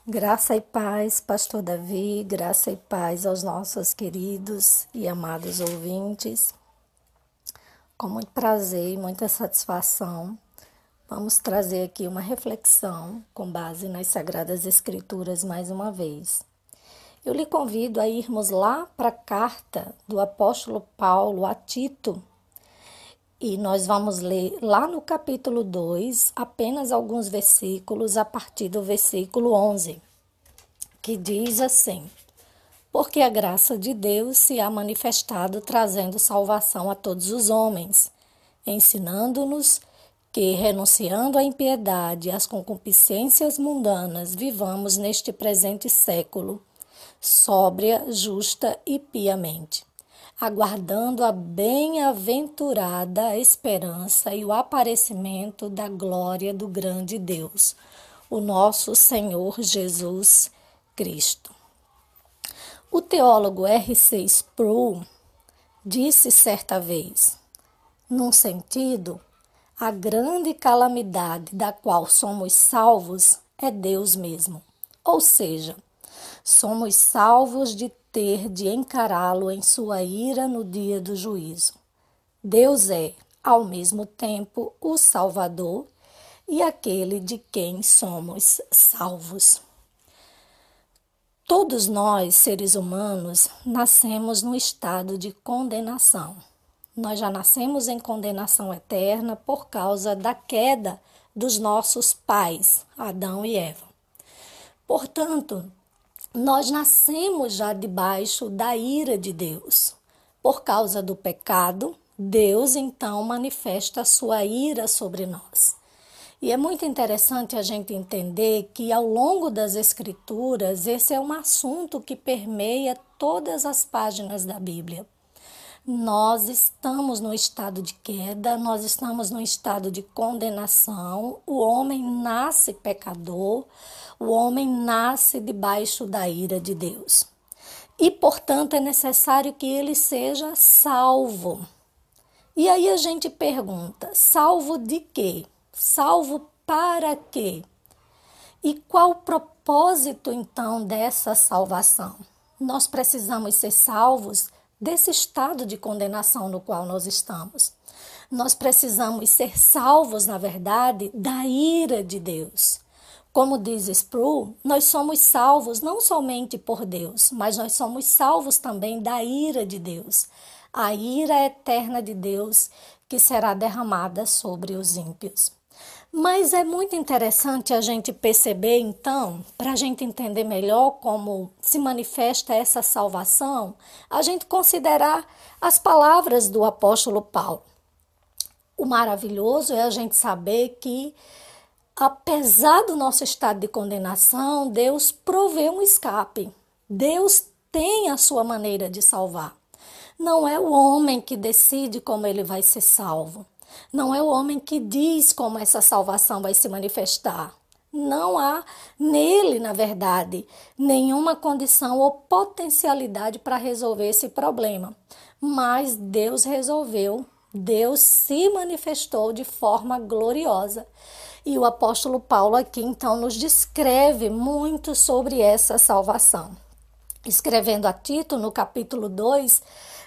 Graça e paz, Pastor Davi, graça e paz aos nossos queridos e amados ouvintes. Com muito prazer e muita satisfação, vamos trazer aqui uma reflexão com base nas Sagradas Escrituras mais uma vez. Eu lhe convido a irmos lá para a carta do apóstolo Paulo a Tito, e nós vamos ler lá no capítulo 2, apenas alguns versículos a partir do versículo 11, que diz assim: Porque a graça de Deus se há manifestado trazendo salvação a todos os homens, ensinando-nos que, renunciando à impiedade e às concupiscências mundanas, vivamos neste presente século, sóbria, justa e piamente, aguardando a bem-aventurada esperança e o aparecimento da glória do grande Deus, o nosso Senhor Jesus Cristo. O teólogo R.C. Sproul disse certa vez, num sentido, a grande calamidade da qual somos salvos é Deus mesmo. Ou seja, somos salvos de ter de encará-lo em sua ira no dia do juízo. Deus é, ao mesmo tempo, o Salvador e aquele de quem somos salvos. Todos nós, seres humanos, nascemos no estado de condenação. Nós já nascemos em condenação eterna por causa da queda dos nossos pais, Adão e Eva. Portanto, nós nascemos já debaixo da ira de Deus. Por causa do pecado, Deus então manifesta a sua ira sobre nós. E é muito interessante a gente entender que ao longo das Escrituras, esse é um assunto que permeia todas as páginas da Bíblia. Nós estamos no estado de queda, nós estamos no estado de condenação, o homem nasce pecador, o homem nasce debaixo da ira de Deus. E, portanto, é necessário que ele seja salvo. E aí a gente pergunta, salvo de quê? Salvo para quê? E qual o propósito, então, dessa salvação? Nós precisamos ser salvos desse estado de condenação no qual nós estamos. Nós precisamos ser salvos, na verdade, da ira de Deus. Como diz Sproul, nós somos salvos não somente por Deus, mas nós somos salvos também da ira de Deus. A ira eterna de Deus que será derramada sobre os ímpios. Mas é muito interessante a gente perceber, então, para a gente entender melhor como se manifesta essa salvação, a gente considerar as palavras do apóstolo Paulo. O maravilhoso é a gente saber que, apesar do nosso estado de condenação, Deus provê um escape. Deus tem a sua maneira de salvar. Não é o homem que decide como ele vai ser salvo. Não é o homem que diz como essa salvação vai se manifestar. Não há nele, na verdade, nenhuma condição ou potencialidade para resolver esse problema. Mas Deus resolveu, Deus se manifestou de forma gloriosa. E o apóstolo Paulo aqui, então, nos descreve muito sobre essa salvação. Escrevendo a Tito, no capítulo 2,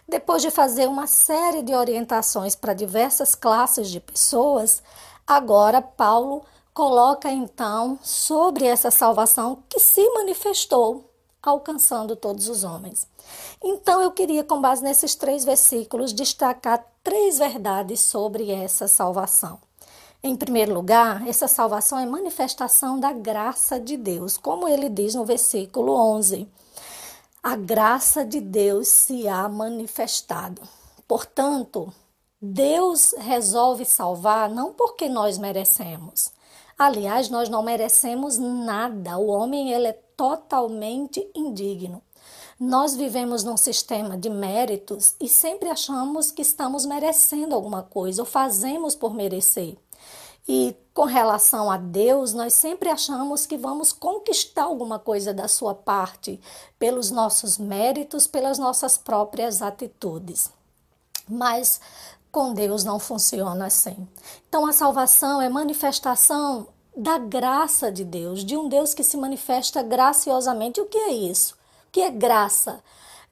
depois de fazer uma série de orientações para diversas classes de pessoas, agora Paulo coloca então sobre essa salvação que se manifestou, alcançando todos os homens. Então eu queria, com base nesses 3 versículos, destacar 3 verdades sobre essa salvação. Em primeiro lugar, essa salvação é manifestação da graça de Deus, como ele diz no versículo 11. A graça de Deus se há manifestado. Portanto, Deus resolve salvar não porque nós merecemos. Aliás, nós não merecemos nada. O homem ele é totalmente indigno. Nós vivemos num sistema de méritos e sempre achamos que estamos merecendo alguma coisa ou fazemos por merecer. E com relação a Deus, nós sempre achamos que vamos conquistar alguma coisa da sua parte pelos nossos méritos, pelas nossas próprias atitudes. Mas com Deus não funciona assim. Então a salvação é manifestação da graça de Deus, de um Deus que se manifesta graciosamente. O que é isso? O que é graça?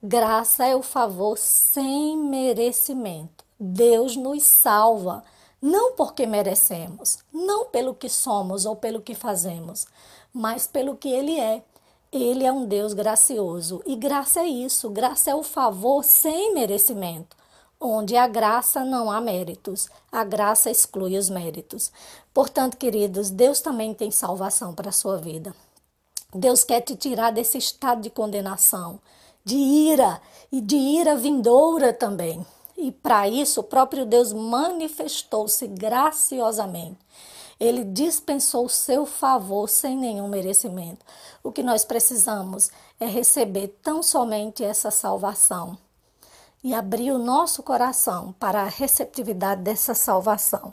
Graça é o favor sem merecimento. Deus nos salva, não porque merecemos, não pelo que somos ou pelo que fazemos, mas pelo que Ele é. Ele é um Deus gracioso. E graça é isso, graça é o favor sem merecimento. Onde há graça, não há méritos. A graça exclui os méritos. Portanto, queridos, Deus também tem salvação para a sua vida. Deus quer te tirar desse estado de condenação, de ira e de ira vindoura também. E para isso, o próprio Deus manifestou-se graciosamente. Ele dispensou o seu favor sem nenhum merecimento. O que nós precisamos é receber tão somente essa salvação e abrir o nosso coração para a receptividade dessa salvação.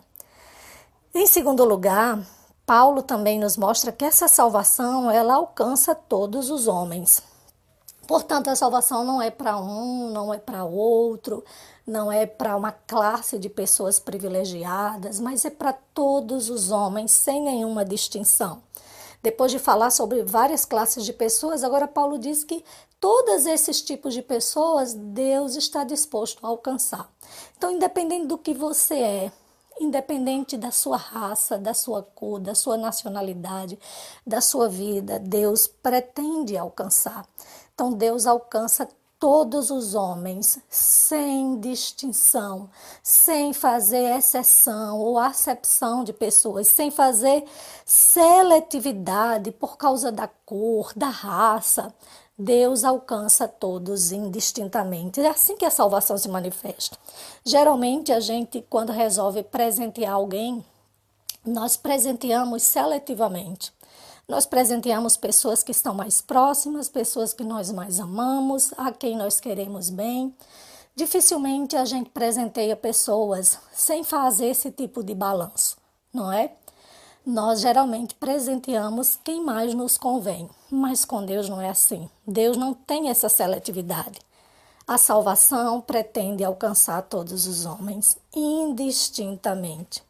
Em segundo lugar, Paulo também nos mostra que essa salvação, ela alcança todos os homens. Portanto, a salvação não é para um, não é para outro, não é para uma classe de pessoas privilegiadas, mas é para todos os homens, sem nenhuma distinção. Depois de falar sobre várias classes de pessoas, agora Paulo diz que todos esses tipos de pessoas Deus está disposto a alcançar. Então, independente do que você é, independente da sua raça, da sua cor, da sua nacionalidade, da sua vida, Deus pretende alcançar. Então, Deus alcança todos os homens, sem distinção, sem fazer exceção ou acepção de pessoas, sem fazer seletividade por causa da cor, da raça. Deus alcança todos indistintamente. É assim que a salvação se manifesta. Geralmente, a gente, quando resolve presentear alguém, nós presenteamos seletivamente. Nós presenteamos pessoas que estão mais próximas, pessoas que nós mais amamos, a quem nós queremos bem. Dificilmente a gente presenteia pessoas sem fazer esse tipo de balanço, não é? Nós geralmente presenteamos quem mais nos convém, mas com Deus não é assim. Deus não tem essa seletividade. A salvação pretende alcançar todos os homens, indistintamente.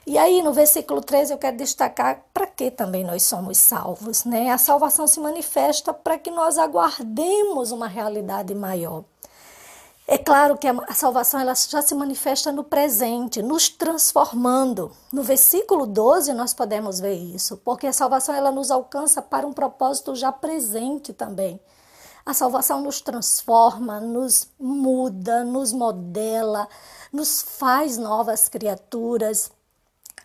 E aí, no versículo 13, eu quero destacar para que também nós somos salvos, né? A salvação se manifesta para que nós aguardemos uma realidade maior. É claro que a salvação ela já se manifesta no presente, nos transformando. No versículo 12 nós podemos ver isso, porque a salvação ela nos alcança para um propósito já presente também. A salvação nos transforma, nos muda, nos modela, nos faz novas criaturas.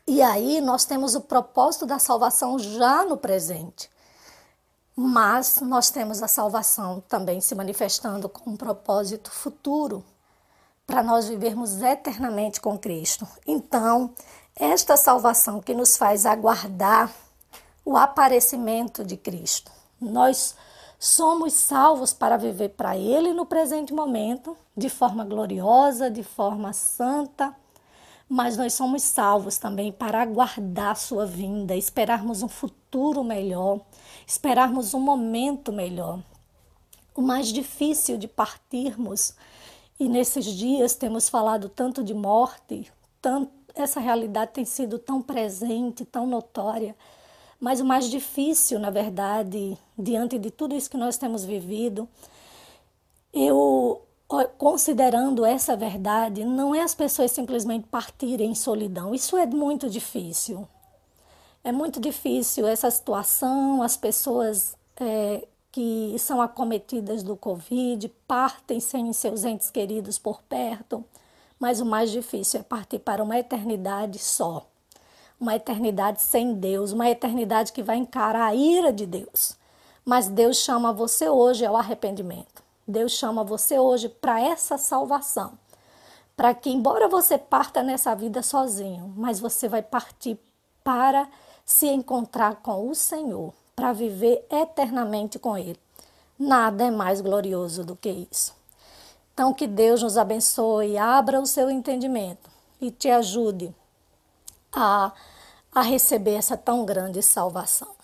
E aí nós temos o propósito da salvação já no presente. Mas nós temos a salvação também se manifestando com um propósito futuro, para nós vivermos eternamente com Cristo. Então, esta salvação que nos faz aguardar o aparecimento de Cristo. Nós somos salvos para viver para Ele no presente momento, de forma gloriosa, de forma santa, mas nós somos salvos também para aguardar sua vinda, esperarmos um futuro melhor, esperarmos um momento melhor. O mais difícil de partirmos, e nesses dias temos falado tanto de morte, essa realidade tem sido tão presente, tão notória, mas o mais difícil, na verdade, diante de tudo isso que nós temos vivido, considerando essa verdade, não é as pessoas simplesmente partirem em solidão. Isso é muito difícil. É muito difícil essa situação, as pessoas que são acometidas do Covid partem sem seus entes queridos por perto, mas o mais difícil é partir para uma eternidade só. Uma eternidade sem Deus, uma eternidade que vai encarar a ira de Deus. Mas Deus chama você hoje ao arrependimento. Deus chama você hoje para essa salvação. Para que, embora você parta nessa vida sozinho, mas você vai partir para se encontrar com o Senhor, para viver eternamente com Ele. Nada é mais glorioso do que isso. Então, que Deus nos abençoe, abra o seu entendimento e te ajude a receber essa tão grande salvação.